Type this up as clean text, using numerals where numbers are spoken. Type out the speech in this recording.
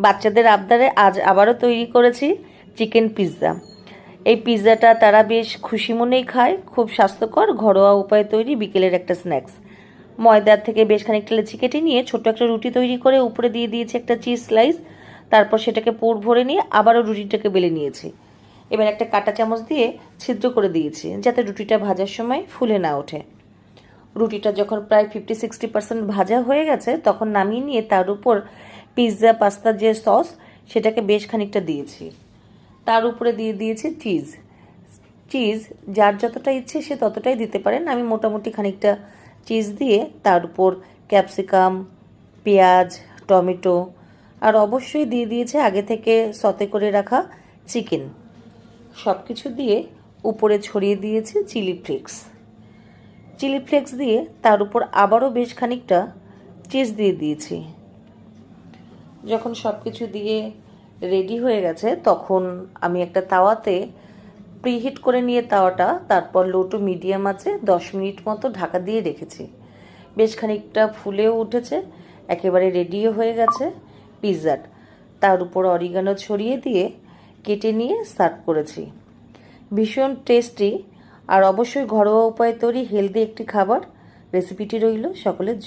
বাচ্চাদের আবদারে আজ আবারও তৈরি করেছি চিকেন পিৎজা। এই পিৎজাটা তারা বেশ খুশি মনেই খায়। খুব স্বাস্থ্যকর, ঘরোয়া উপায়ে তৈরি বিকেলের একটা স্ন্যাক্স। ময়দার থেকে বেশ খানিকটা লেচি কেটে নিয়ে ছোট্ট একটা রুটি তৈরি করে উপরে দিয়ে দিয়েছি একটা চিজ স্লাইস। তারপর সেটাকে পুর ভরে নিয়ে আবারও রুটিটাকে বেলে নিয়েছি। এবার একটা কাঁটা চামচ দিয়ে ছিদ্র করে দিয়েছি যাতে রুটিটা ভাজার সময় ফুলে না ওঠে। রুটিটা যখন প্রায় 50-60% ভাজা হয়ে গেছে তখন নামিয়ে নিয়ে তার উপর পিৎজা পাস্তার যে সস সেটাকে বেশ খানিকটা দিয়েছি। তার উপরে দিয়ে দিয়েছি চিজ যার যতটা ইচ্ছে সে ততটাই দিতে পারেন। আমি মোটামুটি খানিকটা চিজ দিয়ে তার উপর ক্যাপসিকাম, পেঁয়াজ, টমেটো আর অবশ্যই দিয়ে দিয়েছে আগে থেকে সতে করে রাখা চিকেন। সব কিছু দিয়ে উপরে ছড়িয়ে দিয়েছি চিলি ফ্লেক্স দিয়ে তার উপর আবারও বেশ খানিকটা চিজ দিয়ে দিয়েছি। যখন সব কিছু দিয়ে রেডি হয়ে গেছে তখন আমি একটা তাওয়াতে প্রিহিট করে নিয়ে তাওয়াটা তারপর লো টু মিডিয়াম আঁচে 10 মিনিট মতো ঢাকা দিয়ে রেখেছি। বেশ খানিকটা ফুলেও উঠেছে, একেবারে রেডিও হয়ে গেছে পিৎজাট। তার উপর অরিগানো ছড়িয়ে দিয়ে কেটে নিয়ে সার্ভ করেছি। ভীষণ টেস্টি আর অবশ্যই ঘরোয়া উপায়ে তৈরি হেলদি একটি খাবার। রেসিপিটি রইল সকলের জন্য।